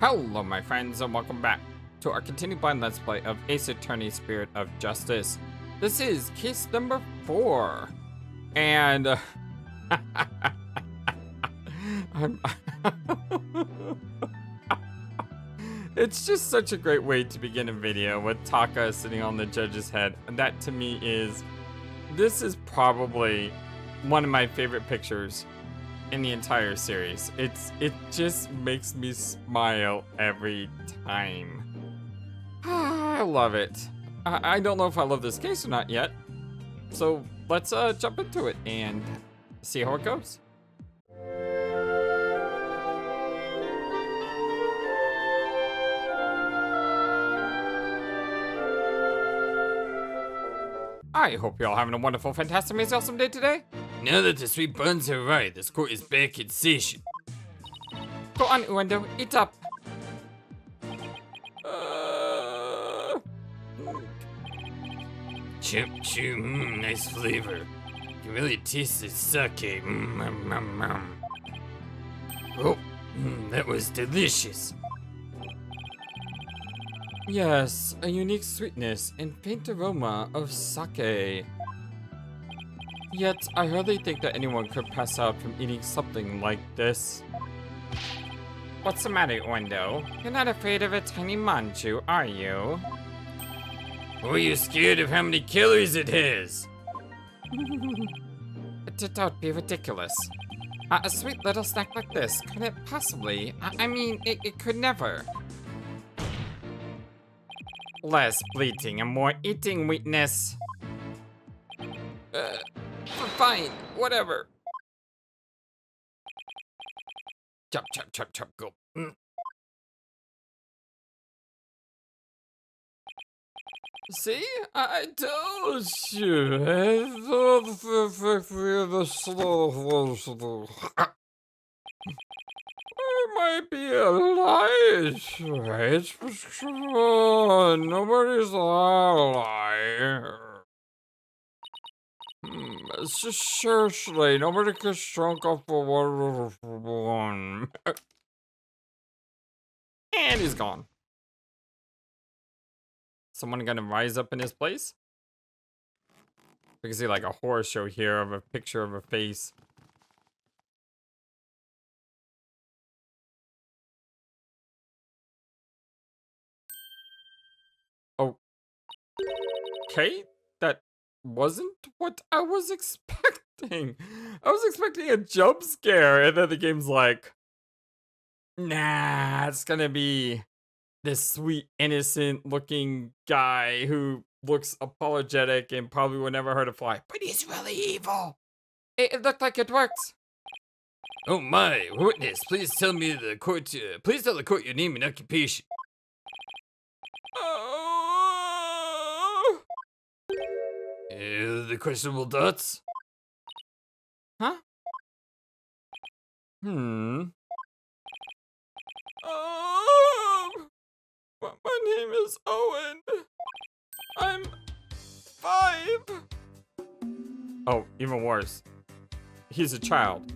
Hello my friends and welcome back to our continued blind let's play of Ace Attorney Spirit of Justice. This is case number 4. And it's just such a great way to begin a video with Taka sitting on the judge's head. And that to me this is probably one of my favorite pictures in the entire series. It just makes me smile every time. I love it. I don't know if I love this case or not yet. So let's jump into it and see how it goes. I hope you're all having a wonderful, fantastic, amazing, awesome day today. Now that the sweet buns are right, this court is back in session. Go on, Uendo, eat up. Chip chew, nice flavor. You can really taste the sake. Oh, that was delicious. Yes, a unique sweetness and faint aroma of sake. Yet, I hardly think that anyone could pass out from eating something like this. What's the matter, Uendo? You're not afraid of a tiny manju, are you? Or are you scared of how many calories it has? Don't be ridiculous. A sweet little snack like this, could it possibly? I mean, it could never. Less bleating and more eating, weakness. Fine, whatever. Chop, chop, chop, chop, go. See? I told you. It might be a lie, right? But come on, nobody's allowed to lie. Seriously, nobody gets drunk off of one. And he's gone. Someone gonna rise up in his place? We can see like a horror show here of a picture of a face. Oh. Okay, that wasn't what I was expecting. I was expecting a jump scare, and then the game's like, nah, it's gonna be this sweet, innocent looking guy who looks apologetic and probably will never hurt a fly, but he's really evil. It looked like it works. Oh my, witness, please tell the court your name and occupation. The questionable dots? Huh? My name is Owen. I'm 5. Oh, even worse. He's a child.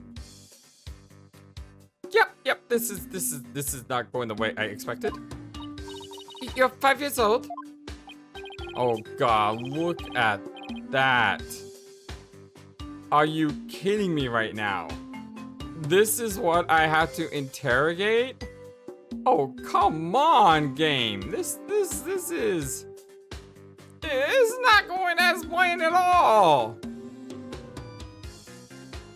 Yep, this is not going the way I expected. You're 5 years old? Oh god, look at that. Are you kidding me right now? This is what I have to interrogate? Oh, come on, game. This is... It's not going as planned at all.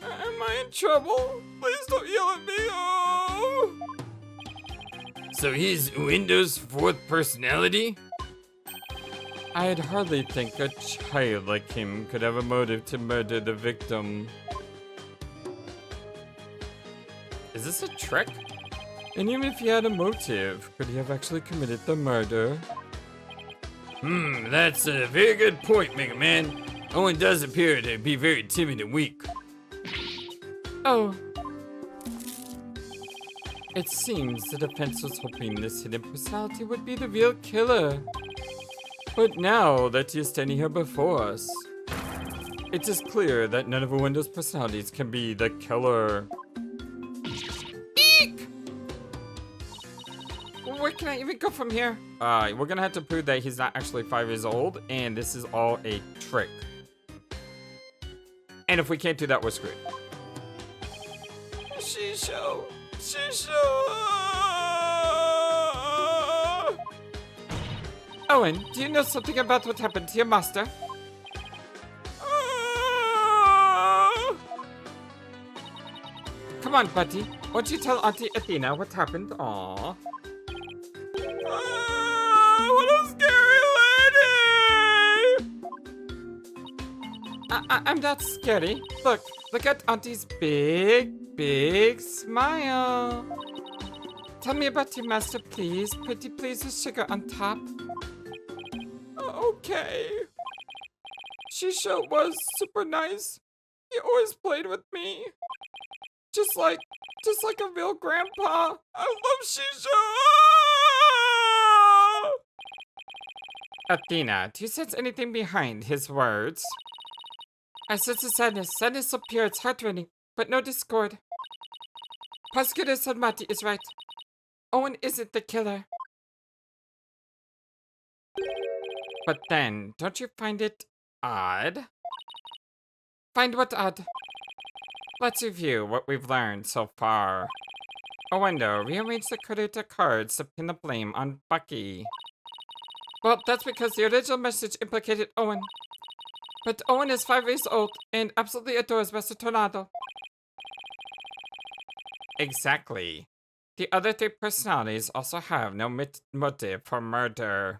Am I in trouble? Please don't yell at me. Oh. So he's Uendo's 4th personality? I'd hardly think a child like him could have a motive to murder the victim. Is this a trick? And even if he had a motive, could he have actually committed the murder? That's a very good point, Mega Man. Owen does appear to be very timid and weak. Oh. It seems the defense was hoping this hidden personality would be the real killer. But now that he is standing here before us, it is clear that none of Uendo's personalities can be the killer. Eek! Where can I even go from here? We're gonna have to prove that he's not actually 5 years old, and this is all a trick. And if we can't do that, we're screwed. Shisho! Owen, do you know something about what happened to your master? Come on, buddy. Won't you tell Auntie Athena what happened? Aww. What a scary lady! I'm not scary. Look at Auntie's big smile. Tell me about your master, please. Pretty please with sugar on top. Okay. Shisho was super nice. He always played with me. Just like a real grandpa. I love Shisho! Athena, do you sense anything behind his words? I sense a sadness. Sadness so pure, it's heart-rending, but no discord. Prosecutor Sahdmadhi is right. Owen isn't the killer. But then, don't you find it odd? Find what odd? Let's review what we've learned so far. Owen rearranged the Khura'in cards to pin the blame on Bucky. Well, that's because the original message implicated Owen. But Owen is 5 years old and absolutely adores Mr. Toneido. Exactly. The other 3 personalities also have no motive for murder.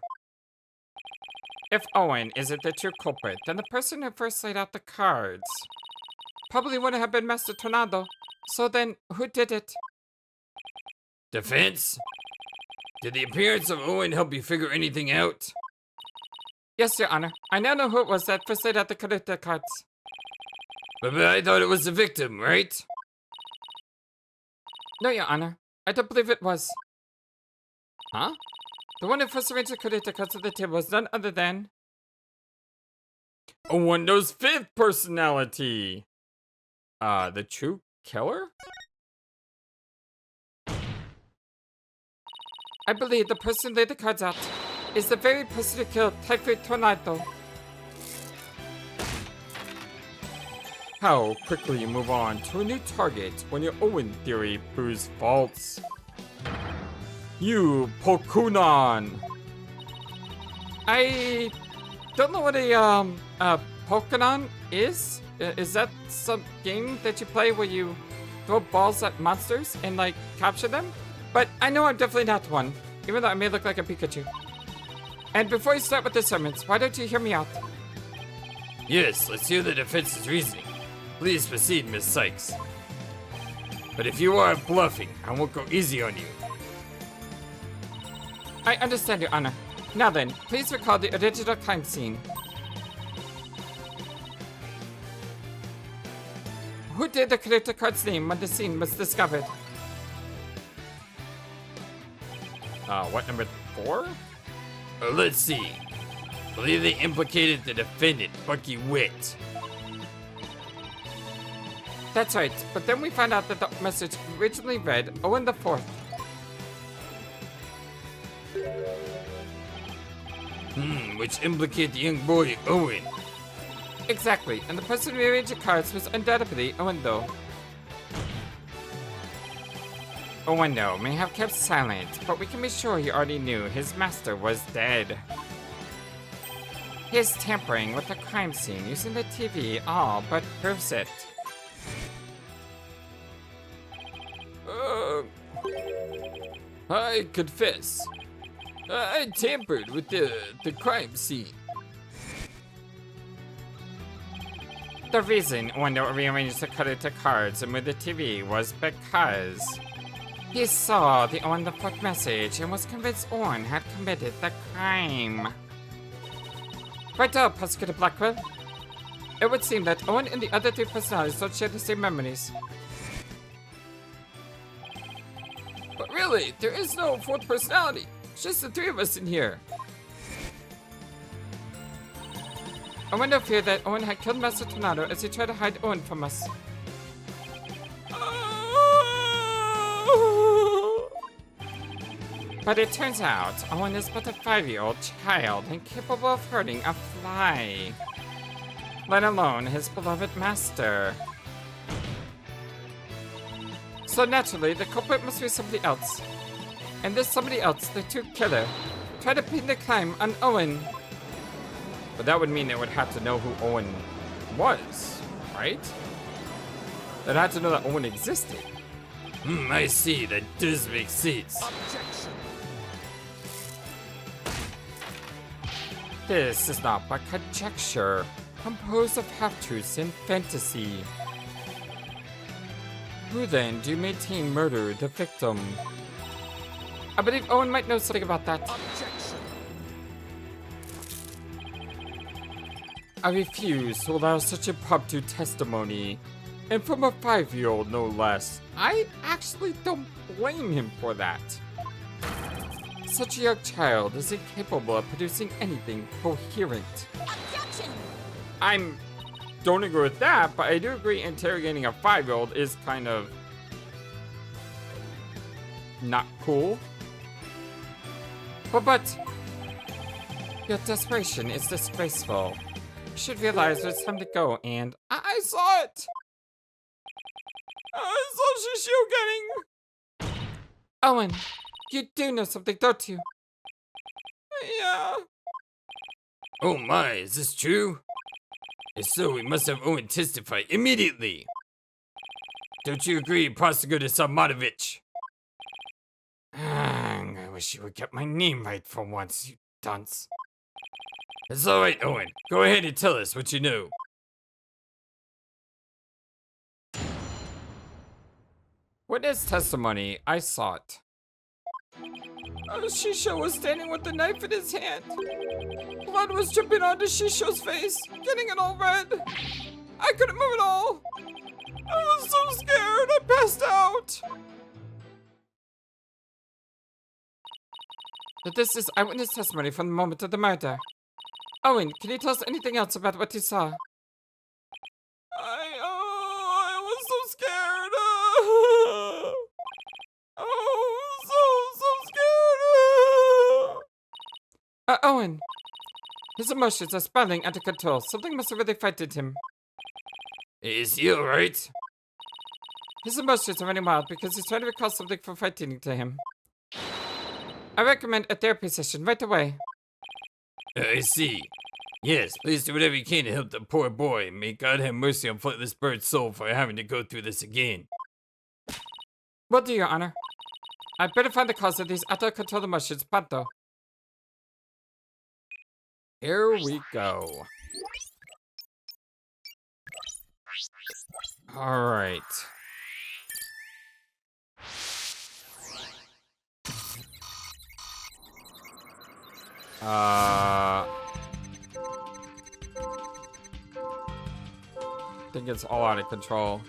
If Owen isn't the true culprit, then the person who first laid out the cards probably wouldn't have been Master Toneido. So then, who did it? Defense? Did the appearance of Owen help you figure anything out? Yes, Your Honor. I now know who it was that first laid out the Khura'in cards. But I thought it was the victim, right? No, Your Honor. I don't believe it was. Huh? The one who first arranged the Khura'in cards at the table was none other than Owen's 5th personality. The true killer? I believe the person who laid the cards out is the very person who killed Typhoid Toneido. How quickly you move on to a new target when your Owen theory proves false. You Pokunon! I don't know what a Pokunon is. Is that some game that you play where you throw balls at monsters and like capture them? But I know I'm definitely not one, even though I may look like a Pikachu. And before you start with the sermons, why don't you hear me out? Yes, let's hear the defense's reasoning. Please proceed, Miss Sykes. But if you are bluffing, I won't go easy on you. I understand, Your Honor. Now then, please recall the original crime scene. Who did the Khura'in card's name when the scene was discovered? What, number 4? Let's see. Believe they implicated the defendant, Bucky Witt. That's right, but then we found out that the message originally read Owen the 4th. Which implicate the young boy, Owen. Exactly, and the person who rearranged the cards was undoubtedly Owen though. Owen may have kept silent, but we can be sure he already knew his master was dead. His tampering with the crime scene using the TV all but proves it. I confess. I tampered with the crime scene. The reason Owen rearranged the Khura'in cards and moved the TV was because he saw the Owen the 4th message and was convinced Owen had committed the crime. Right up, Prosecutor Blackwell. It would seem that Owen and the other 3 personalities don't share the same memories. But really, there is no 4th personality. It's just the 3 of us in here. Owen feared that Owen had killed Master Toneido as he tried to hide Owen from us. But it turns out Owen is but a 5-year-old child incapable of hurting a fly, let alone his beloved master. So naturally, the culprit must be somebody else. And this somebody else, the true killer, tried to pin the crime on Owen. But that would mean they would have to know who Owen was, right? They'd have to know that Owen existed. I see. That does make sense. Objection. This is not but conjecture, composed of half-truths and fantasy. Who then do you maintain murdered the victim? I believe Owen might know something about that. Objection. I refuse to allow such impromptu testimony. And from a 5-year-old, no less. I actually don't blame him for that. Such a young child is incapable of producing anything coherent. Objection. Don't agree with that, but I do agree interrogating a 5-year-old is kind of not cool. But your desperation is disgraceful. You should realize it's time to go, and I saw it. I saw Shishio getting. Owen, you do know something, don't you? Yeah. Oh my, is this true? If so, we must have Owen testify immediately. Don't you agree, Prosecutor Salmatovich? I wish you would get my name right for once, you dunce. It's alright, Owen. Go ahead and tell us what you know. Witness testimony, I saw it. Shisho was standing with the knife in his hand. Blood was dripping onto Shisho's face, getting it all red. I couldn't move at all. I was so scared, I passed out. But this is eyewitness testimony from the moment of the murder. Owen, can you tell us anything else about what you saw? I was so scared. Owen, his emotions are spiraling out of control. Something must have really frightened him. Is he alright? His emotions are running wild because he's trying to recall something from frightening to him. I recommend a therapy session right away. I see. Yes, please do whatever you can to help the poor boy. May God have mercy on FlightlessBird's soul for having to go through this again. Will do, Your Honor. I'd better find the cause of these out-of-control emotions pronto. Here we go. Alright. I think it's all out of control.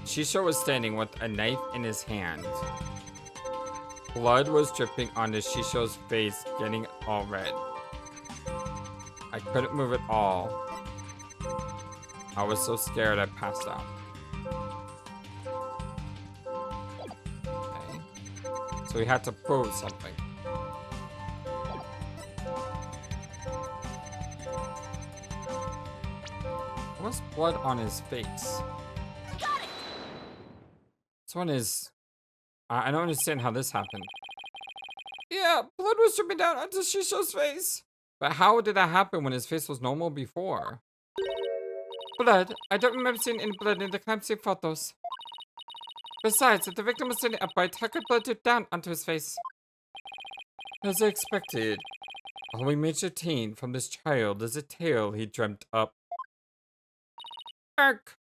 Shisho was standing with a knife in his hand. Blood was dripping onto Shisho's face, getting all red. I couldn't move at all. I was so scared I passed out. Okay. So we had to prove something. What's blood on his face? Got it. This one is... I don't understand how this happened. Yeah, blood was dripping down onto Shisho's face. But how did that happen when his face was normal before? Blood? I don't remember seeing any blood in the crime scene photos. Besides, if the victim was standing upright, how could blood drip down onto his face? As I expected, all we may retain from this child is a tale he dreamt up. Ark!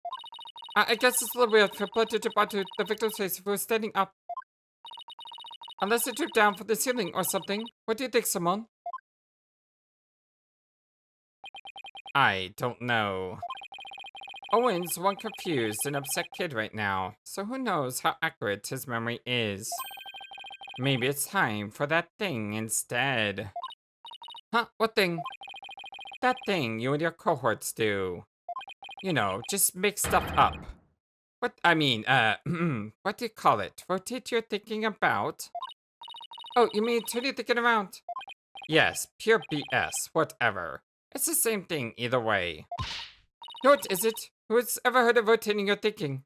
I guess it's a little weird for blood to drip onto the victim's face if he was standing up. Unless it dripped down from the ceiling or something. What do you think, Simone? I don't know. Owen's one confused and upset kid right now, so who knows how accurate his memory is. Maybe it's time for that thing instead. Huh? What thing? That thing you and your cohorts do. You know, just make stuff up. What do you call it? Rotate your thinking about? Oh, you mean turning thinking around? Yes, pure BS, whatever. It's the same thing either way. What is it? Who's ever heard of rotating your thinking?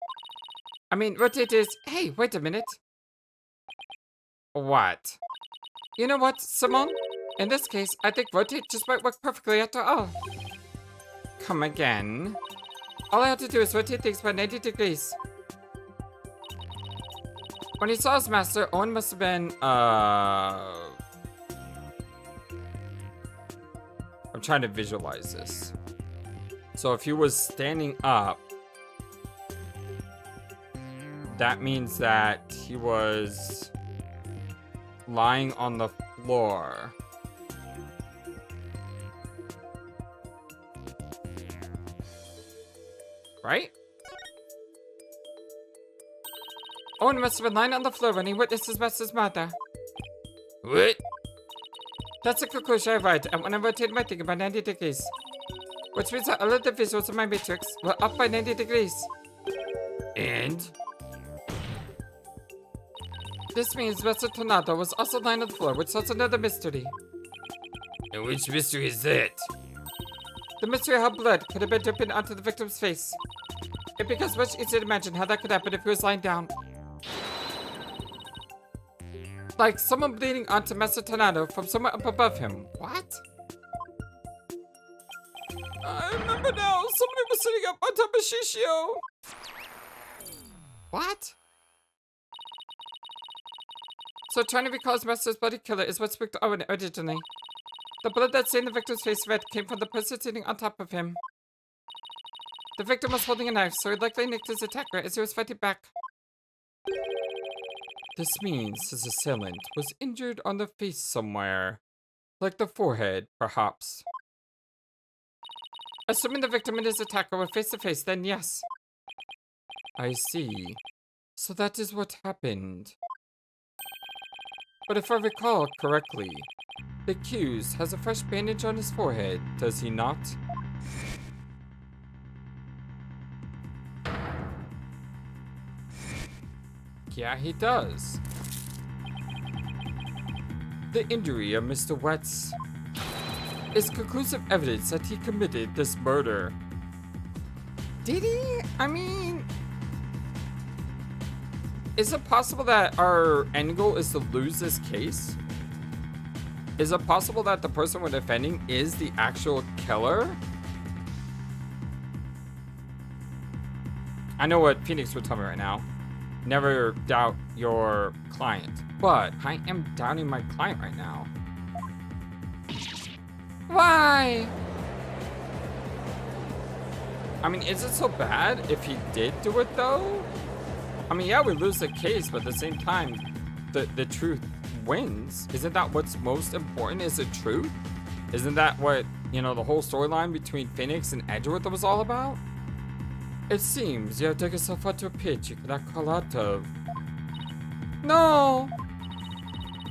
I mean, rotate is... Hey, wait a minute. What? You know what, Simone? In this case, I think rotate just might work perfectly after all. Come again. All I have to do is rotate things by 90 degrees. When he saw his master, Owen must have been, I'm trying to visualize this. So if he was standing up, that means that he was lying on the floor. Right? Owen must have been lying on the floor when he witnessed his master's murder. What? That's the conclusion I arrived at when I rotated my thinking by 90 degrees. Which means that all of the visuals of my matrix were up by 90 degrees. And? This means Wright Toneido was also lying on the floor, which solves another mystery. And which mystery is that? The mystery of how blood could have been dripping onto the victim's face. It becomes much easier to imagine how that could happen if he was lying down. Like someone bleeding onto Master Toneido from somewhere up above him. What? I remember now. Somebody was sitting up on top of Shishio. What? So trying to recall his master's bloody killer is what spooked Owen originally. The blood that stained the victim's face red came from the person sitting on top of him. The victim was holding a knife, so he likely nicked his attacker as he was fighting back. This means his assailant was injured on the face somewhere. Like the forehead, perhaps. Assuming the victim and his attacker were face to face, then yes. I see. So that is what happened. But if I recall correctly, the accused has a fresh bandage on his forehead, does he not? Yeah, he does. The injury of Mr. Wetz is conclusive evidence that he committed this murder. Did he? I mean... Is it possible that our end goal is to lose this case? Is it possible that the person we're defending is the actual killer? I know what Phoenix would tell me right now. Never doubt your client. But I am doubting my client right now. Why? I mean, is it so bad if he did do it though? I mean, yeah, we lose the case, but at the same time, the truth wins. Isn't that what's most important, is the truth? Isn't that what, you know, the whole storyline between Phoenix and Edgeworth was all about? It seems you have dug yourself onto a pit you cannot crawl out of. No!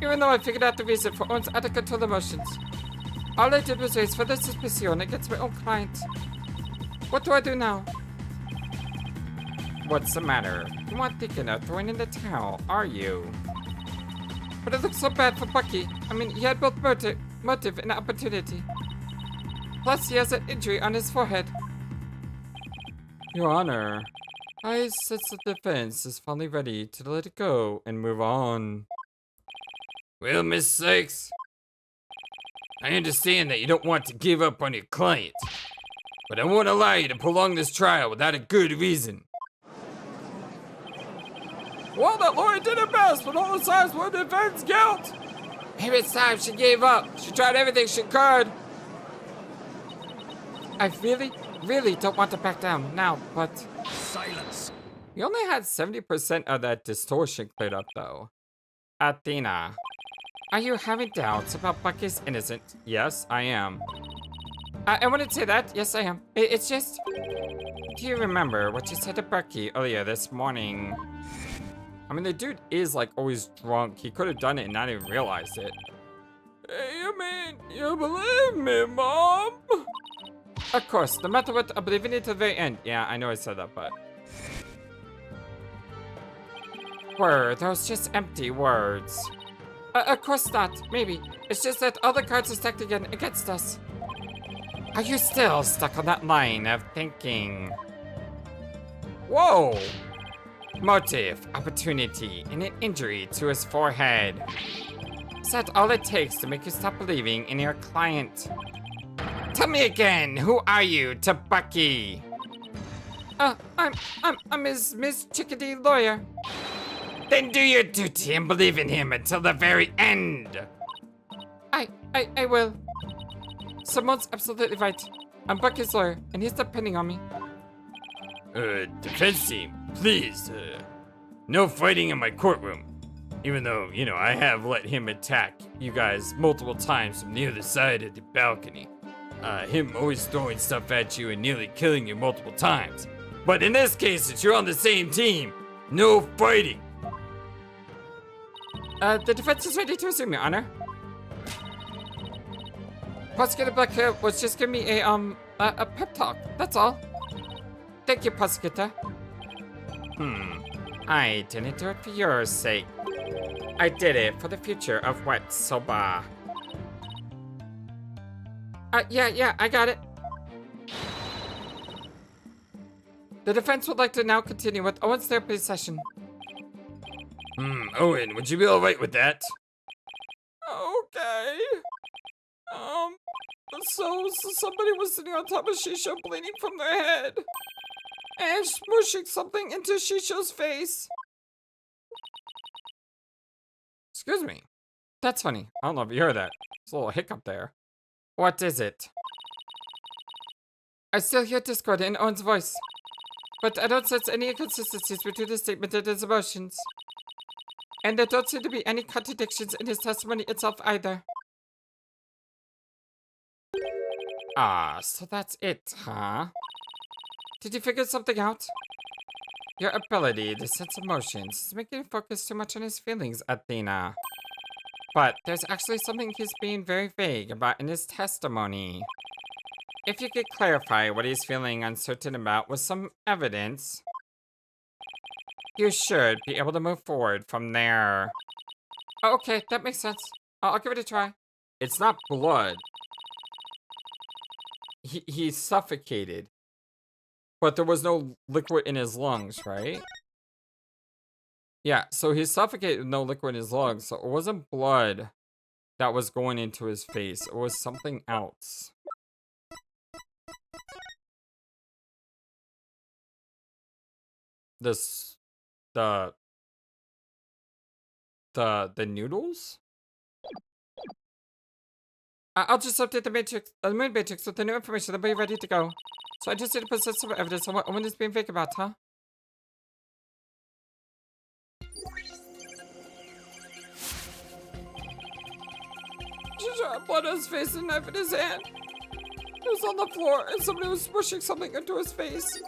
Even though I figured out the reason for Owen's out-of-control emotions, all I did was raise further suspicion against my own client. What do I do now? What's the matter? You aren't thinking of throwing in the towel, are you? But it looks so bad for Bucky. I mean, he had both motive and opportunity. Plus, he has an injury on his forehead. Your Honor, I sense the defense is finally ready to let it go and move on. Well, Miss Sykes, I understand that you don't want to give up on your client, but I won't allow you to prolong this trial without a good reason. Well, that lawyer did her best, but all the signs were to defense guilt. Maybe it's time she gave up. She tried everything she could. I really don't want to back down now, but... Silence. You only had 70% of that distortion cleared up, though. Athena, are you having doubts about Bucky's innocence? Yes, I am. I wouldn't say that. Yes, I am. It's just... Do you remember what you said to Bucky earlier this morning? I mean, the dude is, like, always drunk. He could have done it and not even realized it. You mean, you believe me, Mom? Of course, no matter what, I believe in it to the very end. Yeah, I know I said that, but... Were those just empty words? Of course not. Maybe. It's just that all the cards are stacked again against us. Are you still stuck on that line of thinking? Whoa! Motive, opportunity, and an injury to his forehead. Is that all it takes to make you stop believing in your client? Tell me again, who are you to Bucky? I'm his Miss Chickadee lawyer. Then do your duty and believe in him until the very end. I will. Someone's absolutely right. I'm Bucky's lawyer, and he's depending on me. Defense team, please, no fighting in my courtroom. Even though, you know, I have let him attack you guys multiple times from the other side of the balcony. Him always throwing stuff at you and nearly killing you multiple times. But in this case, since you're on the same team, no fighting. The defense is ready to resume, Your Honor. Prosecutor Black was just giving me a pep talk, that's all. Thank you, Prosecutor. I didn't do it for your sake. I did it for the future of Wet Soba. Yeah, I got it. The defense would like to now continue with Owen's therapy session. Owen, would you be alright with that? Okay. So somebody was sitting on top of Shisha bleeding from their head. And smushing something into Shisha's face. Excuse me. That's funny. I don't know if you heard that. There's a little hiccup there. What is it? I still hear discord in Owen's voice. But I don't sense any inconsistencies between his statement and his emotions. And there don't seem to be any contradictions in his testimony itself either. So that's it, huh? Did you figure something out? Your ability to sense emotions is making you focus too much on his feelings, Athena. But there's actually something he's being very vague about in his testimony. If you could clarify what he's feeling uncertain about with some evidence, you should be able to move forward from there. Okay, that makes sense. I'll give it a try. It's not blood. He's suffocated. But there was no liquid in his lungs, right? Yeah, so he's suffocated with no liquid in his lungs, so it wasn't blood that was going into his face. It was something else. The noodles? I'll just update the moon matrix with the new information. They'll be ready to go. So I just need to possess some evidence on what Owen is being fake about, huh? Shisha had blood on his face and a knife in his hand. He was on the floor and somebody was pushing something into his face.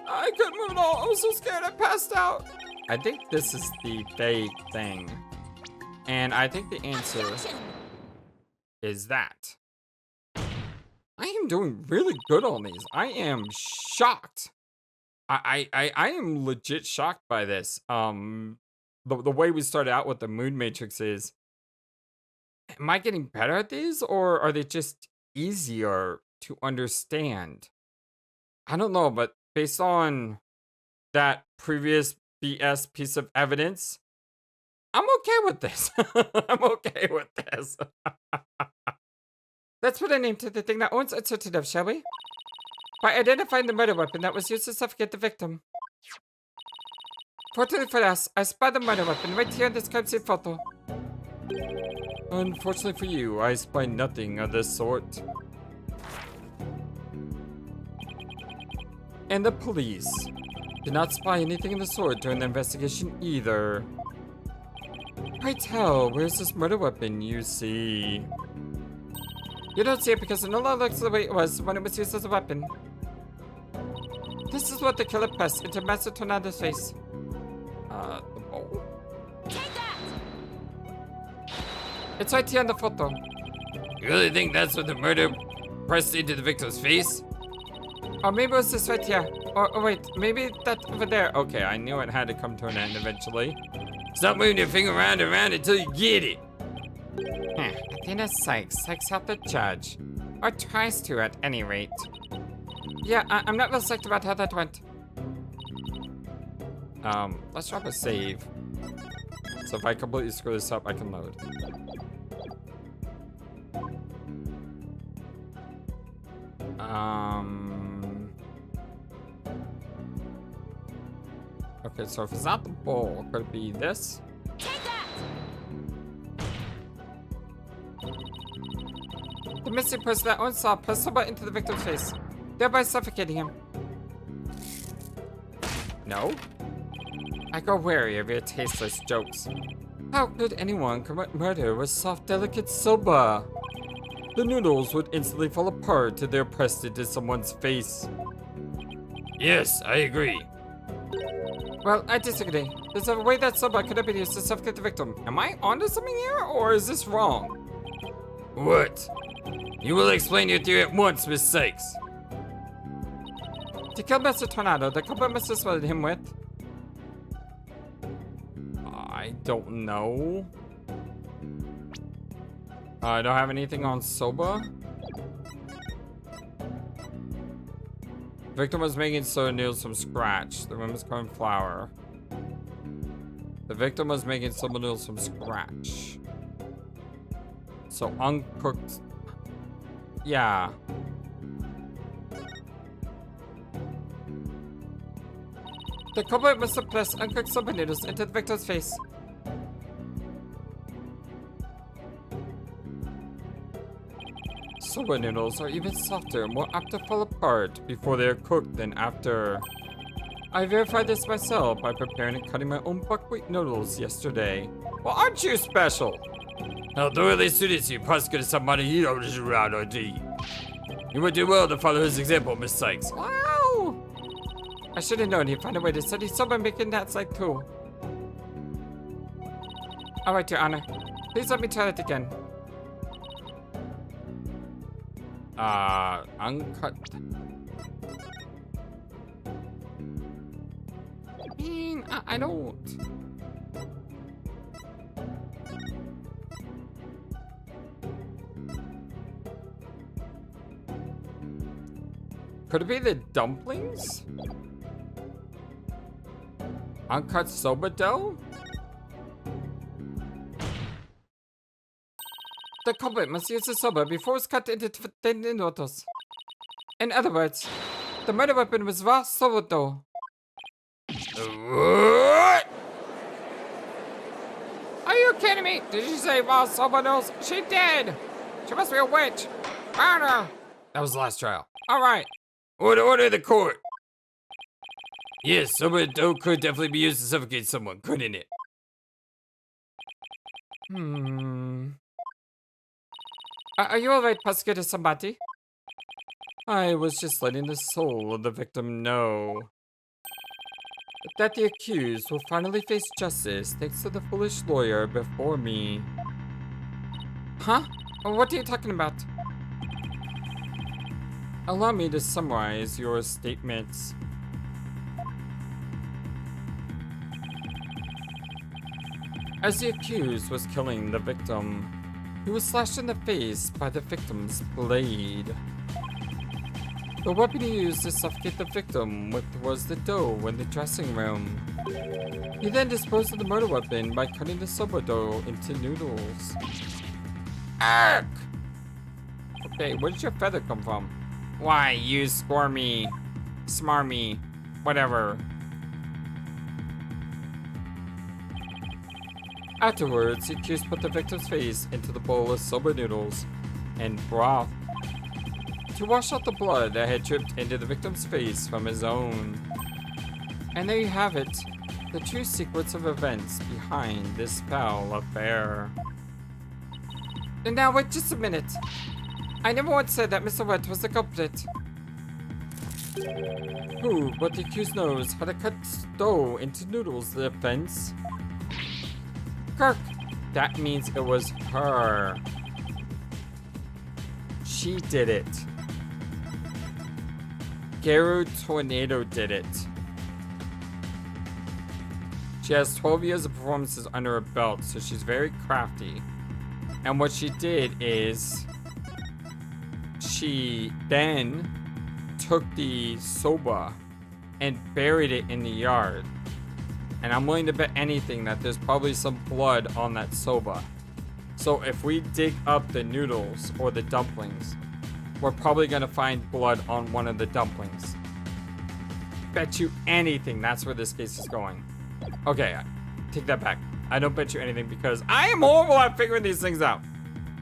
I couldn't move at all. I was so scared I passed out. I think this is the fake thing. And I think the answer is that. I am doing really good on these. I am shocked. I am legit shocked by this. The way we started out with the moon matrix is, am I getting better at these or are they just easier to understand? I don't know, but based on that previous BS piece of evidence, I'm okay with this. I'm okay with this. Let's put a name to the thing that Owen's uncertain of, shall we? By identifying the murder weapon that was used to suffocate the victim. Fortunately for us, I spied the murder weapon right here in this crime scene photo. Unfortunately for you, I spy nothing of this sort. And the police did not spy anything of the sort during the investigation either. Pray tell, where's this murder weapon you see? You don't see it because it no longer looks the way it was when it was used as a weapon. This is what the killer pressed into Master Tornado's face. The bowl? Take that! It's right here on the photo. You really think that's what the murder pressed into the victim's face? Or maybe it was this right here. Or wait, maybe that over there. Okay, I knew it had to come to an end eventually. Stop moving your finger around and around until you get it. Athena psychs out the judge. Or tries to, at any rate. Yeah, I'm not real psyched about how that went. Let's drop a save. So if I completely screw this up, I can load. Okay, so if it's not the bowl, could it be this? Take that! The missing person that Owen saw pressed soba into the victim's face, thereby suffocating him. No? I grow wary of your tasteless jokes. How could anyone commit murder with soft, delicate soba? The noodles would instantly fall apart if they're pressed into someone's face. Yes, I agree. Well, I disagree. There's a way that soba could have been used to suffocate the victim. Am I onto something here, or is this wrong? What? You will explain your theory at once, Miss Sykes. To kill Mr. Tornado, the culprit must have spotted him with... I don't know. I don't have anything on soba. The victim was making soba noodles from scratch. The room was growing flour. The victim was making soba noodles from scratch. So uncooked. Yeah. The culprit must have pressed uncooked soba noodles into the victim's face. Soba noodles are even softer, more apt to fall apart before they are cooked than after. I verified this myself by preparing and cutting my own buckwheat noodles yesterday. Well, aren't you special? How thoroughly suited to you, Prosecutor Sahdmadhi. You would do well to follow his example, Miss Sykes. Wow! I should have known he'd find a way to study soba making that side too. Alright, Your Honor. Please let me try that again. Uncut. I mean, I don't. Could it be the dumplings? Uncut soba dough? The culprit must use the soba before it's cut into thin noodles. In other words, the murder weapon was raw soba dough. What? Are you kidding me? Did you say raw soba noodles? She did! She must be a witch! Murder! That was the last trial. Alright. Order of the court. Yes, soba dough could definitely be used to suffocate someone, couldn't it? Are you alright, Prosecutor Sahdmadhi? I was just letting the soul of the victim know that the accused will finally face justice thanks to the foolish lawyer before me. Huh? What are you talking about? Allow me to summarize your statements. As the accused was killing the victim, he was slashed in the face by the victim's blade. The weapon he used to suffocate the victim with was the dough in the dressing room. He then disposed of the murder weapon by cutting the soba dough into noodles. Ark! Okay, where did your feather come from? Why, you squirmy, smarmy, whatever. Afterwards, the accused put the victim's face into the bowl of soba noodles and broth to wash out the blood that had dripped into the victim's face from his own. And there you have it, the true sequence of events behind this foul affair. And now wait just a minute. I never once said that Mr. Wet was the culprit. Who but the accused knows how to cut dough into noodles, the offense? Kirk, that means it was her. She did it. Geiru Toneido did it. She has 12 years of performances under her belt, so she's very crafty. And what she did is she then took the soba and buried it in the yard. And I'm willing to bet anything that there's probably some blood on that soba. So if we dig up the noodles or the dumplings, we're probably gonna find blood on one of the dumplings. Bet you anything that's where this case is going. Okay, take that back. I don't bet you anything because I am horrible at figuring these things out.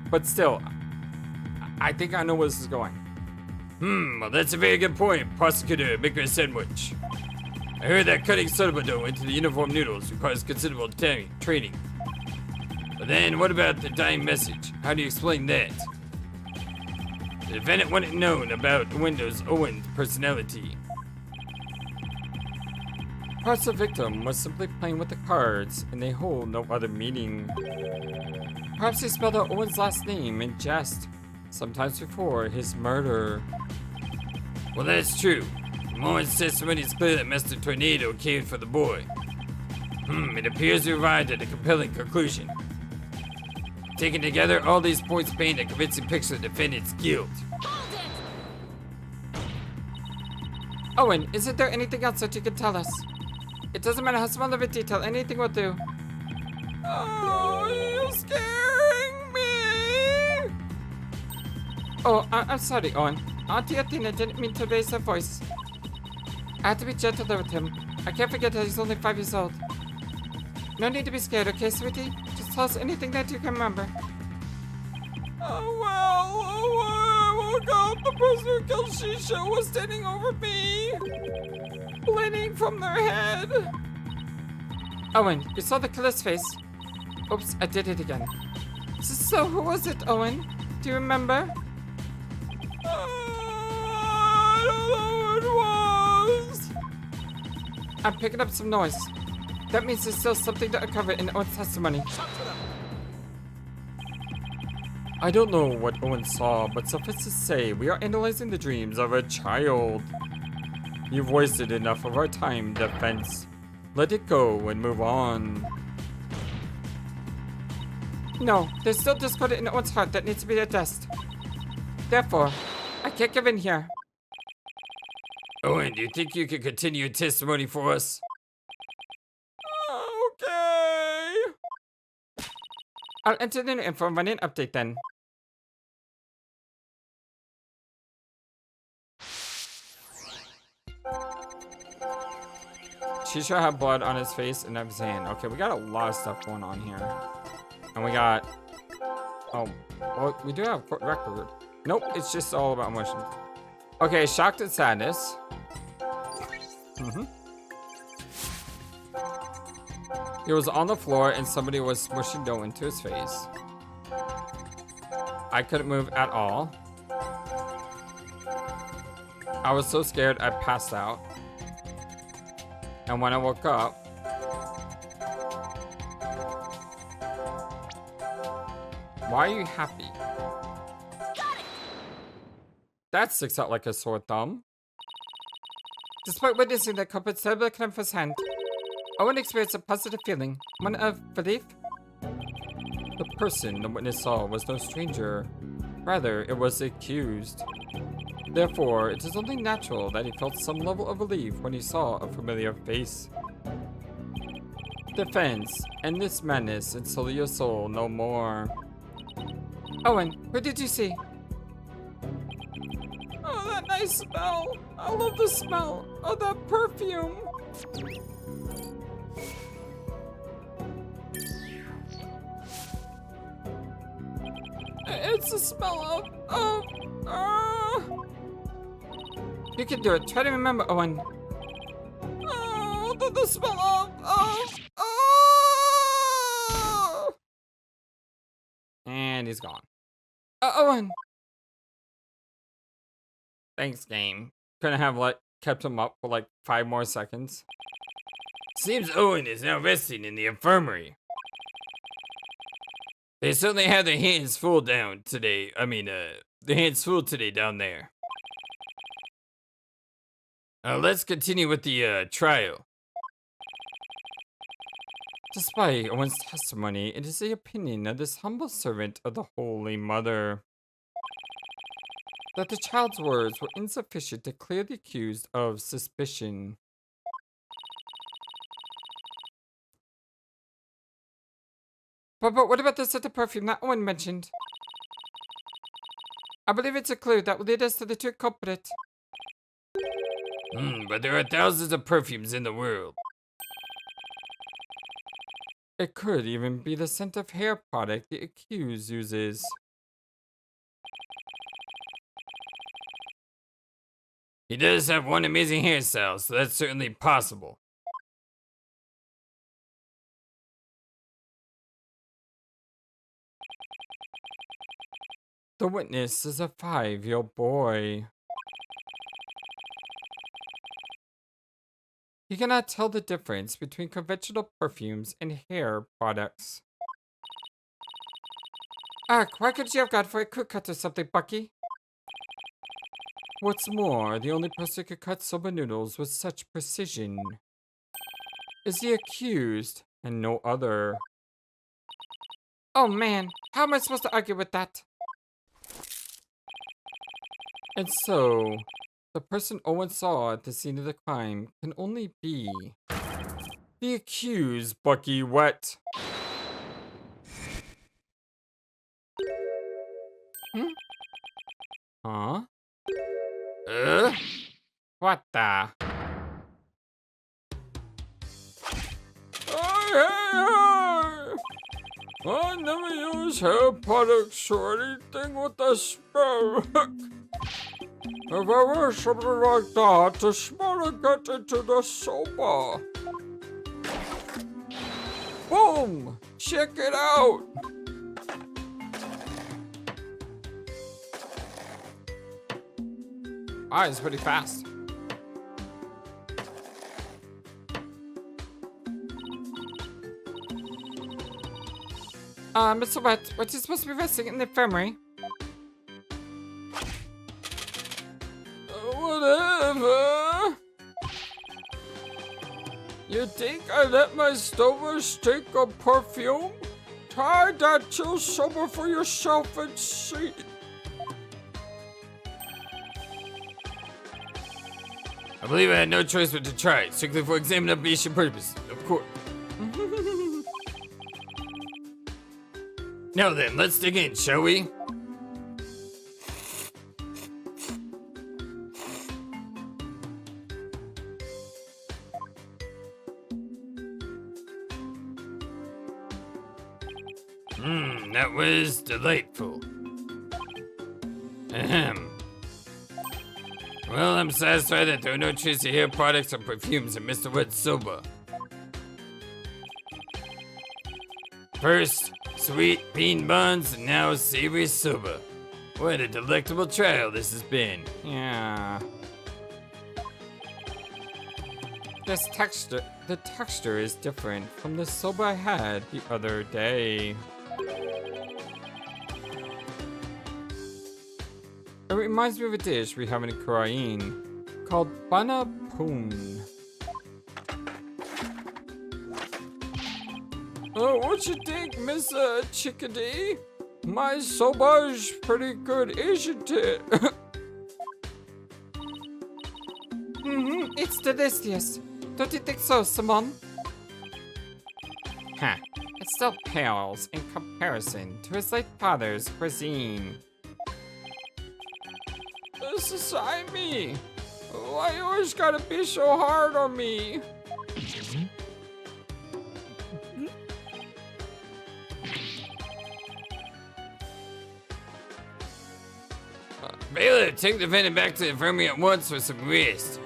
But still, I think I know where this is going. Well, that's a very good point, Prosecutor Maker Sandwich. I heard that cutting soda dough into the uniform noodles requires considerable training. But then, what about the dying message? How do you explain that? The defendant wouldn't have known about Windows Owen's personality. Perhaps the victim was simply playing with the cards and they hold no other meaning. Perhaps he spelled out Owen's last name in jest, sometimes before his murder. Well, that's true. From Owen's testimony, it's clear that Mr. Toneido cared for the boy. It appears we arrived at a compelling conclusion. Taken together, all these points paint a convincing picture of the defendant's guilt. Owen, isn't there anything else that you can tell us? It doesn't matter how small of a detail, anything will do. Oh, you're scaring me! Oh, I'm sorry, Owen. Auntie Athena didn't mean to raise her voice. I have to be gentler with him. I can't forget that he's only 5 years old. No need to be scared, okay, sweetie? Just tell us anything that you can remember. Oh, God, the person who killed Shisha was standing over me, bleeding from their head. Owen, you saw the killer's face. Oops, I did it again. So who was it, Owen? Do you remember? I don't know who it was. I'm picking up some noise. That means there's still something to uncover in Owen's testimony. I don't know what Owen saw, but suffice to say, we are analyzing the dreams of a child. You've wasted enough of our time, defense. Let it go and move on. No, there's still discord in Owen's heart that needs to be addressed. Therefore, I can't give in here. Owen, do you think you can continue your testimony for us? Okay. I'll enter the info and run an update then. Shisha had blood on his face and of his hand. Okay, we got a lot of stuff going on here. And we got... Oh, well, we do have a court record. Nope, it's just all about emotions. Okay, shocked and sadness. He was on the floor and somebody was smushing dough into his face. I couldn't move at all. I was so scared I passed out. And when I woke up, why are you happy? Got it. That sticks out like a sore thumb. Despite witnessing the culprit's terrible crime firsthand, Owen experienced a positive feeling, one of relief. The person the witness saw was no stranger. Rather, it was the accused. Therefore, it is only natural that he felt some level of relief when he saw a familiar face. Defense, end this madness and sully your soul no more. Owen, who did you see? Oh, that nice smell. I love the smell of that perfume. It's the smell of, You can do it. Try to remember, Owen. Oh, the smell of, And he's gone. Owen! Thanks, game. Couldn't have, kept him up for, 5 more seconds. Seems Owen is now resting in the infirmary. They certainly had their hands full down today. Their hands full today down there. Let's continue with the trial. Despite Owen's testimony, it is the opinion of this humble servant of the Holy Mother that the child's words were insufficient to clear the accused of suspicion. But what about the scent of perfume that Owen mentioned? I believe it's a clue that will lead us to the true culprit. But there are thousands of perfumes in the world. It could even be the scent of hair product the accused uses. He does have one amazing hairstyle, so that's certainly possible. The witness is a 5-year-old boy. He cannot tell the difference between conventional perfumes and hair products. Why could you have gone for a quick cut or something, Bucky? What's more, the only person who could cut soba noodles with such precision is the accused and no other. Oh man, how am I supposed to argue with that? And so, the person Owen saw at the scene of the crime can only be the accused, Bucky. What? Huh? What the? I never use hair products or anything with a smell. If I wear something like that, the smell will get into the soba. Boom! Check it out! It's pretty fast. Mr. What is supposed to be resting in the infirmary? Whatever. You think I let my stover stink of perfume? Try that chill sober for yourself and see. I believe I had no choice but to try it, strictly for examination purposes, of course. Now then, let's dig in, shall we? That was delightful. Ahem. Well, I'm satisfied that there are no traces of hair products or perfumes in Mr. Wood's soba. First, sweet bean buns, and now savory soba. What a delectable trial this has been. Yeah. The texture is different from the soba I had the other day. It reminds me of a dish we have in Khura'in called bana poon. What you think, Miss Chickadee? My soba's pretty good, isn't it? It's delicious. Don't you think so, Simon? It still pales in comparison to his late father's cuisine. This is me. Why you always gotta be so hard on me? Bailiff, take the defendant back to the infirmary at once for some rest.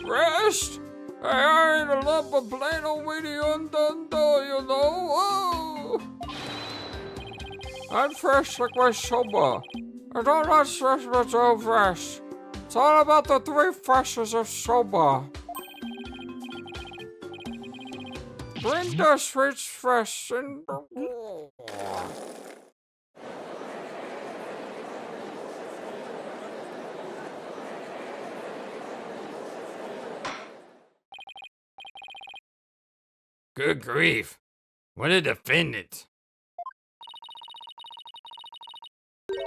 Rest? I ain't a lump of plain old weedy undone though, you know. Whoa. I'm fresh like my soba. I don't like fresh but so fresh. It's all about the 3 freshes of soba. Bring the sweets fresh and... Good grief. What a defendant.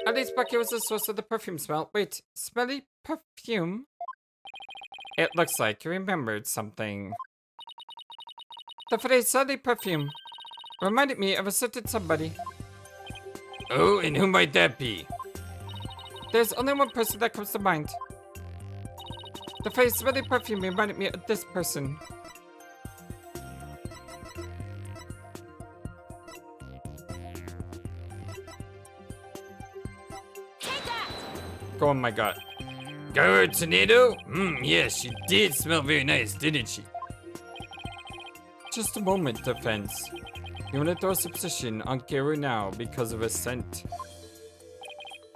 At least Bucky was the source of the perfume smell. Wait, smelly perfume? It looks like you remembered something. The phrase smelly perfume reminded me of a certain somebody. Oh, and who might that be? There's only one person that comes to mind. The phrase smelly perfume reminded me of this person. Take that! Go on my gut. Geiru Toneido? Yes, she did smell very nice, didn't she? Just a moment, defense. You want to throw suspicion on Geiru now because of a scent?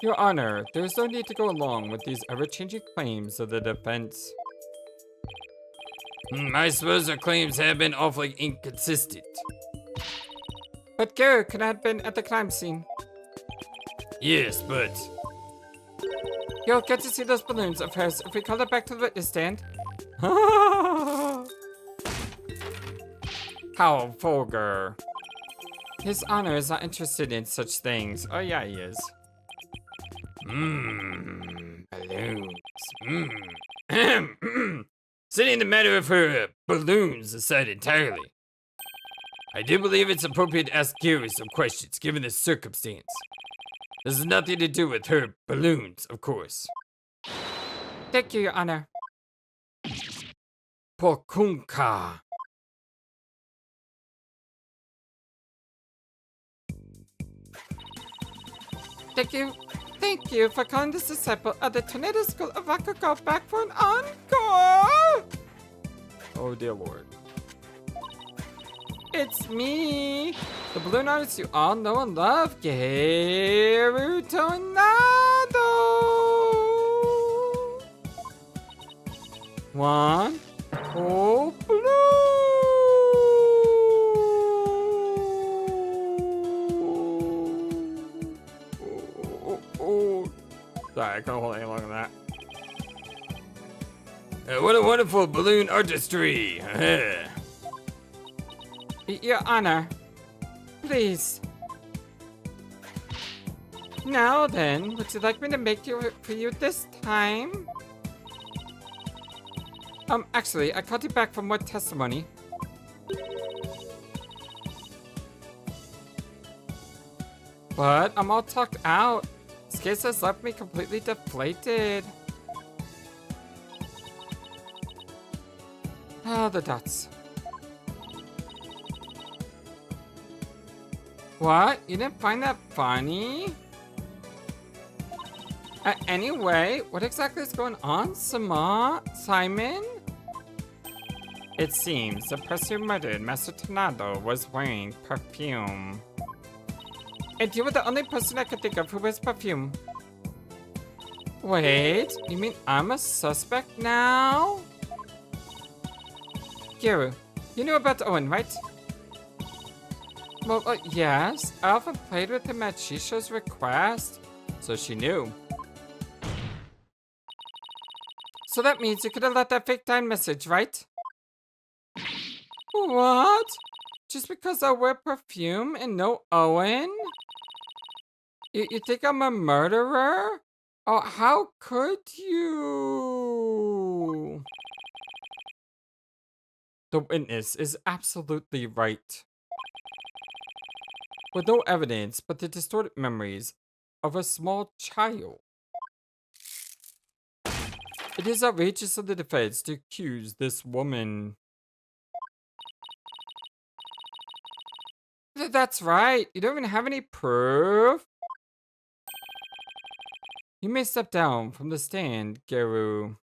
Your Honor, there is no need to go along with these ever-changing claims of the defense. I suppose her claims have been awfully inconsistent. But Geiru could have been at the crime scene. Yes, but... You'll get to see those balloons of hers if we call her back to the witness stand. How vulgar. His Honor is not interested in such things. Oh yeah, he is. Balloons. Setting the matter of her balloons aside entirely, I do believe it's appropriate to ask Geiru some questions given the circumstance. This has nothing to do with her balloons, of course. Thank you, Your Honor. Pokunka. Thank you for calling this disciple of the Tornado School of Bakugo back for an encore! Oh dear lord. It's me, the balloon artist you all know and love, Geiru Toneido! One, oh Sorry, I couldn't hold any longer than that. What a wonderful balloon artistry. Your Honor, please. Now then, would you like me to make it for you this time? Actually, I called you back for more testimony. But I'm all talked out. This case has left me completely deflated. Ah, the dots. What? You didn't find that funny? Anyway, what exactly is going on, Simon? It seems the person who murdered Master Toneido was wearing perfume. And you were the only person I could think of who wears perfume. Wait, you mean I'm a suspect now? Geiru, you knew about Owen, right? Well, yes. I often played with him at Shisho's request, so she knew. So that means you could have let that fake time message, right? What? Just because I wear perfume and no Owen? You think I'm a murderer? Oh, how could you? The witness is absolutely right. With no evidence but the distorted memories of a small child. It is outrageous of the defense to accuse this woman. That's right. You don't even have any proof. You may step down from the stand, Geiru.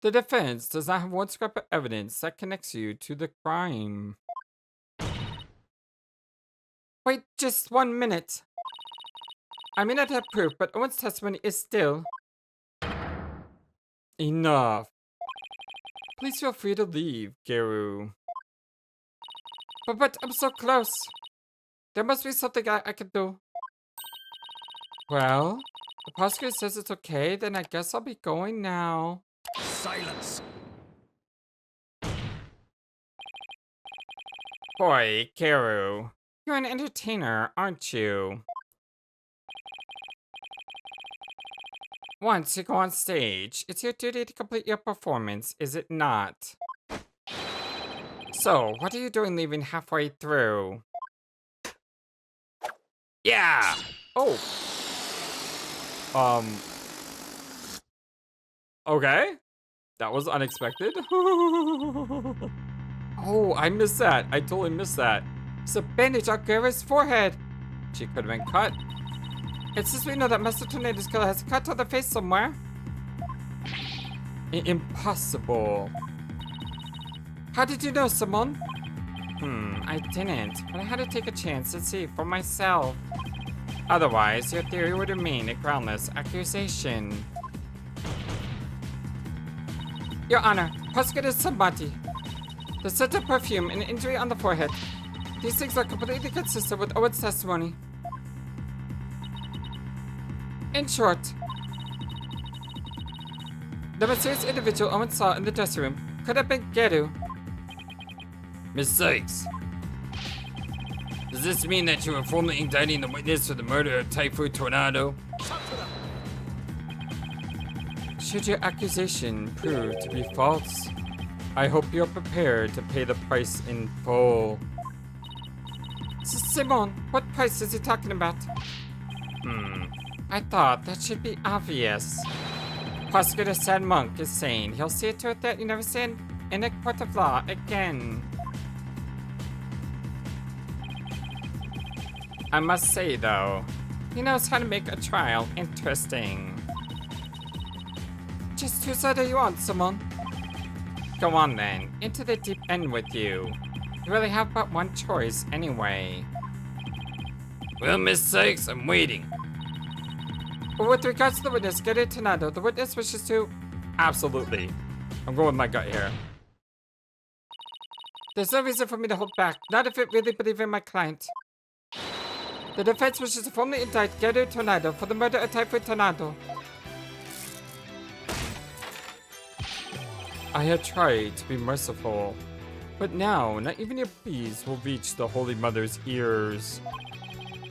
The defense does not have one scrap of evidence that connects you to the crime. Wait just 1 minute. I may not have proof, but Owen's testimony is still... enough. Please feel free to leave, Geiru. But I'm so close. There must be something I can do. Well, the prosecutor says it's okay, then I guess I'll be going now. Silence. Boy, Geiru. You're an entertainer, aren't you? Once you go on stage, it's your duty to complete your performance, is it not? So, what are you doing leaving halfway through? Yeah! Oh. Okay. That was unexpected. Oh, I missed that. I totally missed that. It's a bandage on Geiru's forehead. She could have been cut. It's just we know that Master Tornado's killer has a cut on the face somewhere. Impossible. How did you know, Simone? I didn't, but I had to take a chance and see for myself. Otherwise, your theory would remain a groundless accusation. Your Honor, Dhurke Sahdmadhi. The scent of perfume and injury on the forehead. These things are completely consistent with Owen's testimony. In short, the mysterious individual Owen saw in the dressing room could have been Geiru. Miss Sykes, does this mean that you are formally indicting the witness for the murder of Typhoon Tornado? Should your accusation prove to be false, I hope you're prepared to pay the price in full. Simone, what price is he talking about? I thought that should be obvious. Prosecutor Sad Monk is saying he'll see to it that you never stand in a court of law again. I must say, though, he knows how to make a trial interesting. Just whose side are you on, Simone? Go on then, into the deep end with you. You really have but one choice anyway. Well, Miss Sykes, I'm waiting. But with regards to the witness, Geiru Toneido, the witness wishes to... Absolutely. I'm going with my gut here. There's no reason for me to hold back, not if it really believes in my client. The defense wishes to formally indict Geiru Toneido for the murder of Typhoon Tornado. I had tried to be merciful, but now not even your pleas will reach the Holy Mother's ears.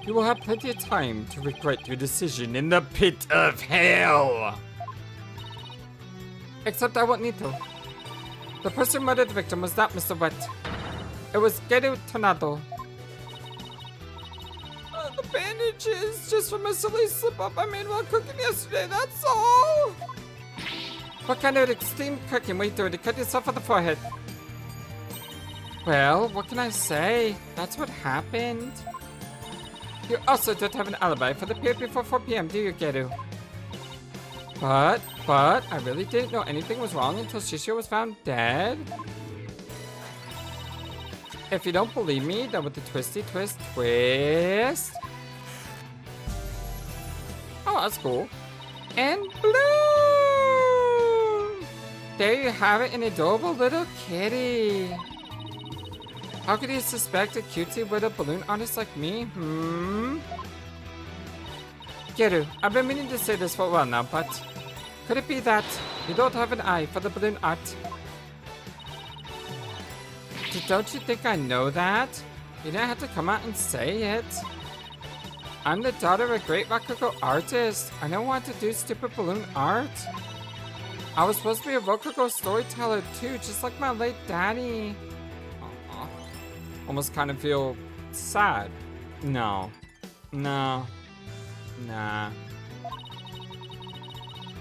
You will have plenty of time to regret your decision in the pit of hell. Except I won't need to. The person who murdered the victim was not Mr. Wet. It was Geiru Toneido. The bandages just from a silly slip-up I made while cooking yesterday, that's all. What kind of extreme cooking were you doing to cut yourself on the forehead? Well, what can I say? That's what happened. You also don't have an alibi for the period before 4 p.m., do you, Geiru? But, I really didn't know anything was wrong until Shishio was found dead. If you don't believe me, then with the twisty twist. Oh, that's cool. And blue! There you have it, an adorable little kitty. How could you suspect a cutie with a balloon artist like me? Geiru, I've been meaning to say this for a while now, but could it be that you don't have an eye for the balloon art? Don't you think I know that? You didn't have to come out and say it. I'm the daughter of a great Rococo artist. I don't want to do stupid balloon art. I was supposed to be a Rococo storyteller too, just like my late daddy. Aww. Almost kind of feel sad. No. Nah.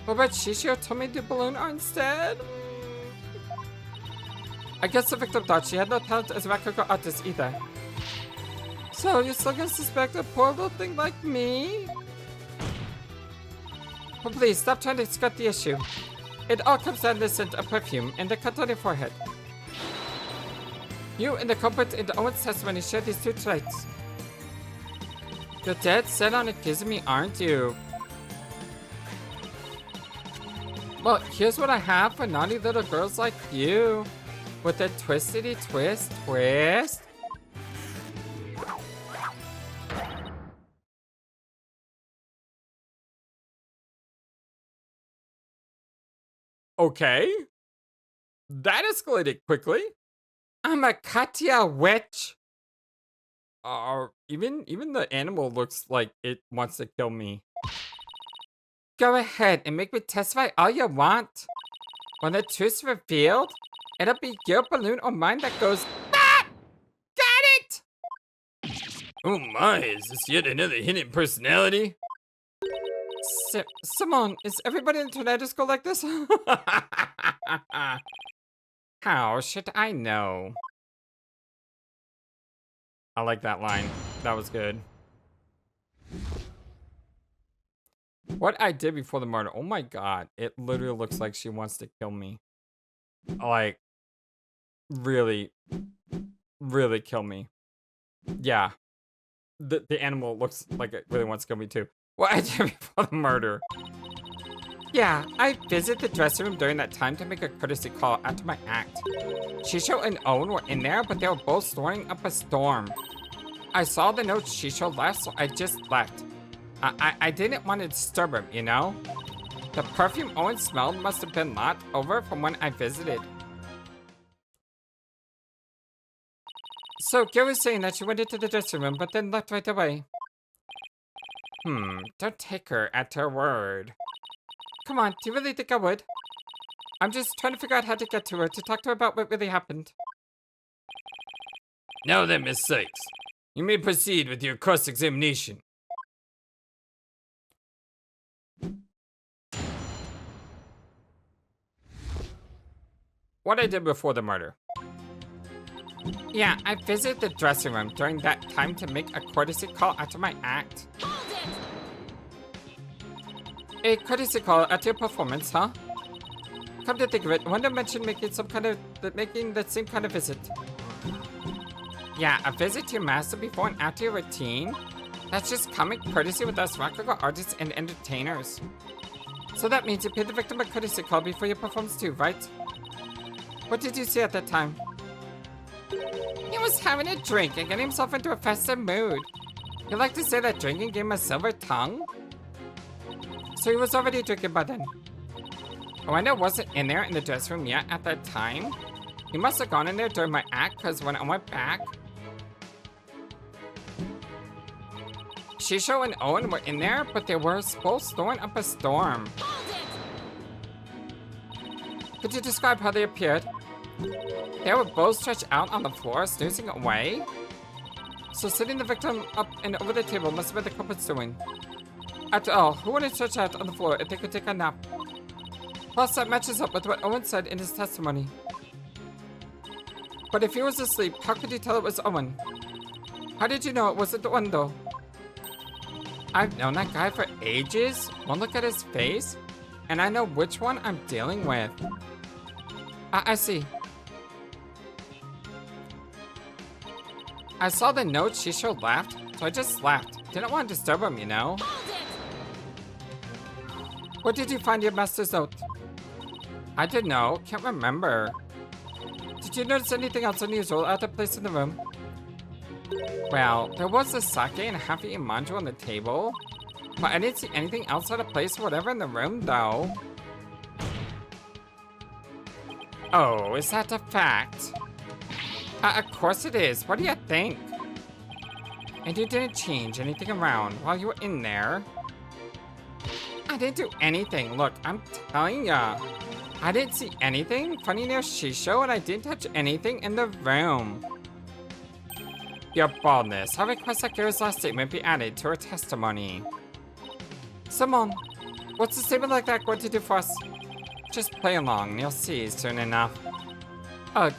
What about Shishio told me to do balloon art instead? I guess the victim thought she had no talent as a Rococo artist either. So, you're still gonna suspect a poor little thing like me? But please, stop trying to skirt the issue. It all comes down to the scent of perfume and the cut on your forehead. You and the culprit in Owen's testimony share these two traits. You're dead set on accusing me, aren't you? Well, here's what I have for naughty little girls like you. With a twistity twist. Okay. That escalated quickly. I'm a Katya witch. Even the animal looks like it wants to kill me. Go ahead and make me testify all you want. When the truth's revealed, it'll be your balloon or mine that goes. Ah! Got it! Oh my, is this yet another hidden personality? Simone, is everybody in Tornado School like this? How should I know? I like that line. That was good. What I did before the murder. Oh my god. It literally looks like she wants to kill me. Like, really, really kill me. Yeah. The animal looks like it really wants to kill me too. What I did before the murder. Yeah, I visited the dressing room during that time to make a courtesy call after my act. Shisho and Owen were in there, but they were both storing up a storm. I saw the note Shisho left, so I just left. I didn't want to disturb him, you know? The perfume Owen smelled must have been left over from when I visited. So, Gil was saying that she went into the dressing room, but then left right away. Don't take her at her word. Come on, do you really think I would? I'm just trying to figure out how to get to her, to talk to her about what really happened. Now then, Miss Sykes, you may proceed with your cross-examination. What I did before the murder. Yeah, I visited the dressing room during that time to make a courtesy call after my act. A courtesy call at your performance, huh? Come to think of it, Wanda mentioned making the same kind of visit. Yeah, a visit to your master before and after your routine? That's just comic courtesy with us Rakugo artists and entertainers. So that means you paid the victim a courtesy call before your performance too, right? What did you see at that time? He was having a drink and getting himself into a festive mood. You like to say that drinking gave him a silver tongue? So he was already drinking by then. Wanda wasn't in there in the dressing room yet at that time. He must have gone in there during my act, because when I went back, Shisho and Owen were in there, but they were both storing up a storm. Could you describe how they appeared? They were both stretched out on the floor, snoozing away. So sitting the victim up and over the table must have been the culprit's doing. After all, who wouldn't stretch out on the floor if they could take a nap? Plus, that matches up with what Owen said in his testimony. But if he was asleep, how could you tell it was Owen? How did you know it wasn't the one though? I've known that guy for ages. One look at his face, and I know which one I'm dealing with. I see. I saw the note Shisho left, so I just left. Didn't want to disturb him, you know? What did you find in your master's note? I don't know, can't remember. Did you notice anything else unusual out of place in the room? Well, there was a sake and a half-eaten manju on the table, but I didn't see anything else out of place or whatever in the room, though. Oh, is that a fact? Of course it is. What do you think? And you didn't change anything around while you were in there? I didn't do anything. Look, I'm telling ya. I didn't see anything funny near Shisho, and I didn't touch anything in the room. Your baldness. I request that Geiru's last statement be added to her testimony. Simone, what's a statement like that going to do for us? Just play along, and you'll see soon enough. Ugh.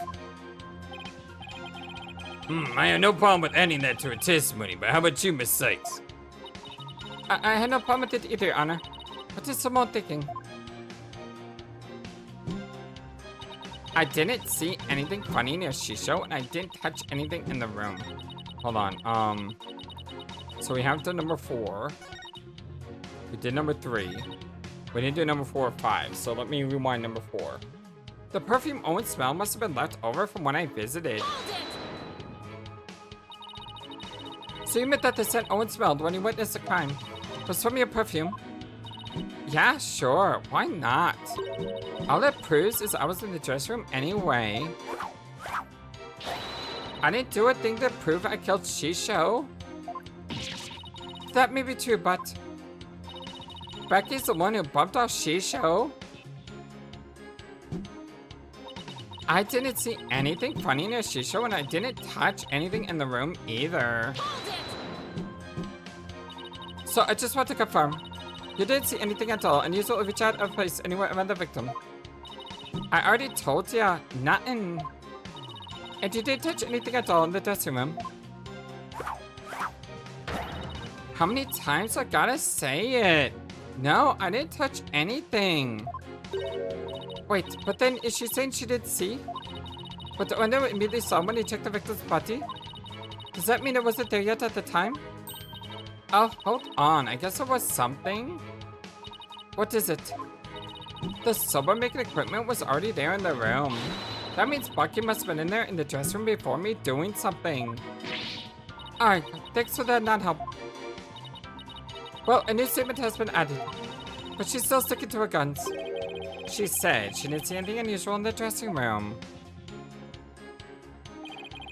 I have no problem with adding that to her testimony, but how about you, Miss Sykes? I had no problem with it either, Your Honor. What is Simone thinking? I didn't see anything funny near Shisho, and I didn't touch anything in the room. Hold on, so we have done number 4. We did number 3. We didn't do number 4 or 5, so let me rewind number 4. The perfume Owen smelled must have been left over from when I visited. So you admit that the scent Owen smelled when he witnessed the crime was from your perfume? Yeah, sure. Why not? All that proves is I was in the dressing room anyway. I didn't do a thing to prove I killed Shisho. That may be true, but Becky's the one who bumped off Shisho. I didn't see anything funny near Shisho, and I didn't touch anything in the room either. So I just want to confirm. You didn't see anything at all, and you saw reach out of place anywhere around the victim. I already told ya, nothing. And you didn't touch anything at all in the dressing room. How many times I gotta say it? No, I didn't touch anything. Wait, but then is she saying she did see? But the owner immediately saw when he checked the victim's body? Does that mean it wasn't there yet at the time? Oh, hold on. I guess it was something. What is it? The soba making equipment was already there in the room. That means Bucky must have been in there in the dressing room before me doing something. Alright, thanks for that non-help. Well, a new statement has been added. But she's still sticking to her guns. She said she didn't see anything unusual in the dressing room.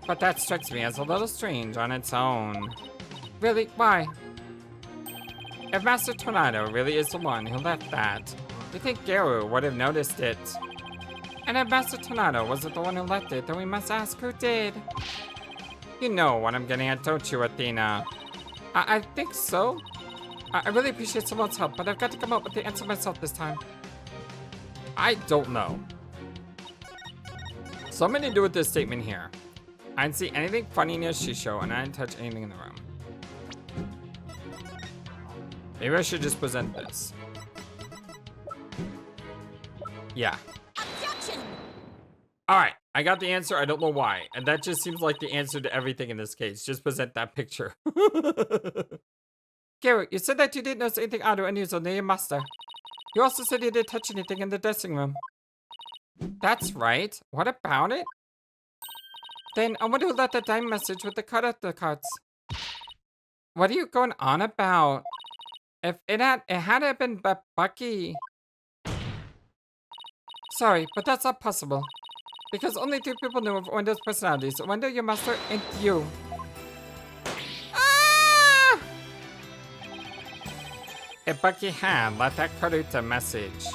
But that strikes me as a little strange on its own. Really? Why? If Master Toneido really is the one who left that, you think Geiru would have noticed it. And if Master Toneido wasn't the one who left it, then we must ask who did. You know what I'm getting at, don't you, Athena? I think so. I really appreciate someone's help, but I've got to come up with the answer myself this time. I don't know. So I'm gonna do with this statement here. I didn't see anything funny near Shisho, and I didn't touch anything in the room. Maybe I should just present this. Yeah. Objection! Alright, I got the answer. I don't know why. And that just seems like the answer to everything in this case. Just present that picture. Geiru, you said that you didn't notice anything odd or unusual near your master. You also said you didn't touch anything in the dressing room. That's right. What about it? Then I wonder who left that dime message with the character cards. What are you going on about? If it had to have been Bucky. Sorry, but that's not possible. Because only 2 people knew of Wendo's personalities. Wendo, your master, and you. Ah! If Bucky had left that character message,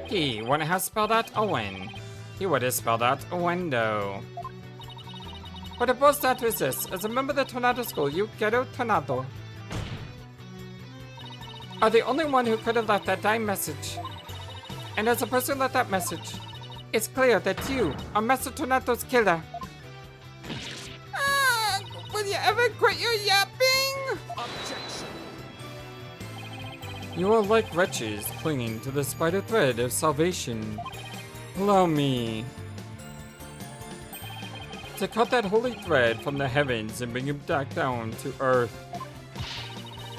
he wouldn't have spelled out Owen. He would have spelled out Wendo. But it boils down to this. As a member of the Tornado School, you, Geiru Toneido, are the only one who could have left that dying message. And as a person who left that message, it's clear that you are Master Tornado's killer. Will you ever quit your yapping? Objection. You are like wretches clinging to the spider thread of salvation. Allow me to cut that holy thread from the heavens and bring it back down to earth.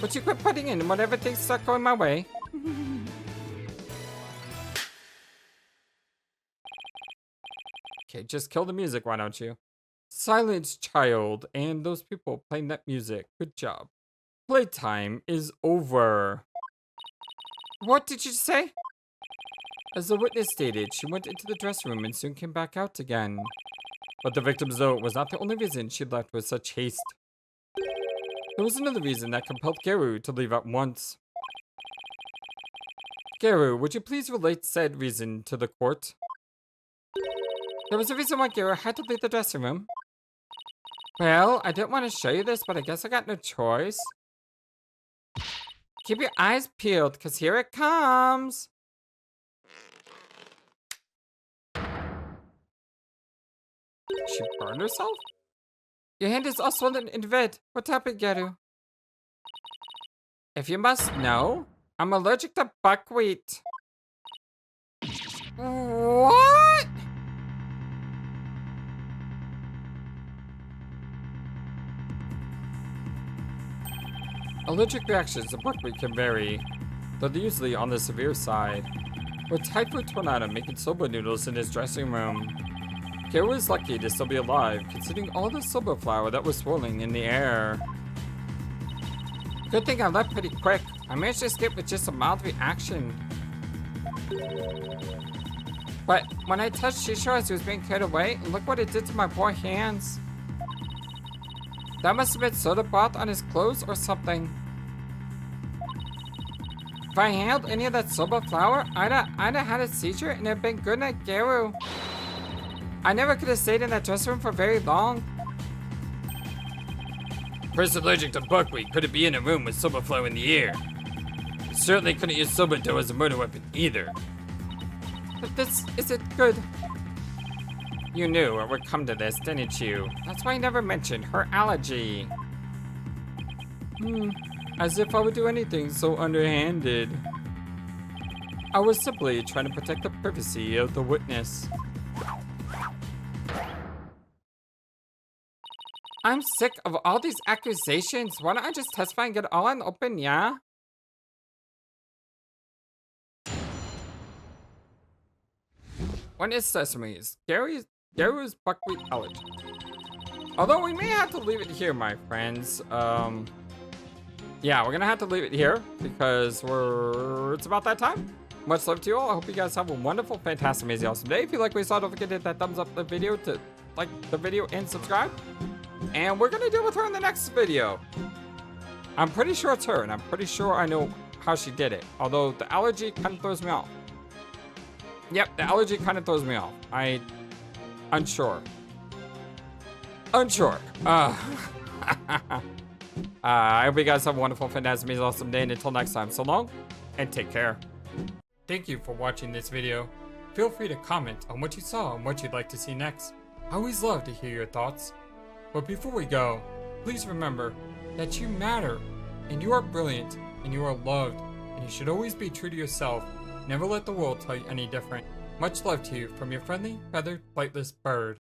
But you quit putting in whenever things start going my way. Okay, just kill the music, why don't you? Silence, child, and those people playing that music. Good job. Playtime is over. What did you say? As the witness stated, she went into the dressing room and soon came back out again. But the victim's note was not the only reason she left with such haste. There was another reason that compelled Geiru to leave at once. Geiru, would you please relate said reason to the court? There was a reason why Geiru had to leave the dressing room. Well, I didn't want to show you this, but I guess I got no choice. Keep your eyes peeled, because here it comes. She burned herself? Your hand is all swollen and red. What happened, Geiru? If you must know, I'm allergic to buckwheat. What? Allergic reactions to buckwheat can vary, though they're usually on the severe side. With Typhoon Tornado making soba noodles in his dressing room, Geiru is lucky to still be alive, considering all the soba flour that was swirling in the air. Good thing I left pretty quick. I managed to escape with just a mild reaction. But when I touched Shisho as he was being carried away, and look what it did to my poor hands. That must have been soda broth on his clothes or something. If I handled any of that soba flour, I'd have had a seizure and it'd been good night, Geiru. I never could have stayed in that dressing room for very long. A person allergic to buckwheat couldn't be in a room with soba flow in the air. You certainly couldn't use soba dough as a murder weapon either. But this isn't good. You knew it would come to this, didn't you? That's why I never mentioned her allergy. As if I would do anything so underhanded. I was simply trying to protect the privacy of the witness. I'm sick of all these accusations. Why don't I just testify and get it all in open, yeah? When is Sesame's? Geiru's buckwheat allergy. Although we may have to leave it here, my friends. Yeah, we're gonna have to leave it here because it's about that time. Much love to you all. I hope you guys have a wonderful, fantastic, amazing, awesome day. If you like what you saw, don't forget to hit that thumbs up the video to like the video and subscribe. And we're gonna deal with her in the next video. I'm pretty sure it's her, and I'm pretty sure I know how she did it. Although the allergy kind of throws me off. Yep, the allergy kind of throws me off. Unsure. I hope you guys have a wonderful, fantastic, amazing, awesome day. And until next time, so long, and take care. Thank you for watching this video. Feel free to comment on what you saw and what you'd like to see next. I always love to hear your thoughts. But before we go, please remember that you matter, and you are brilliant, and you are loved, and you should always be true to yourself. Never let the world tell you any different. Much love to you from your friendly, feathered, flightless bird.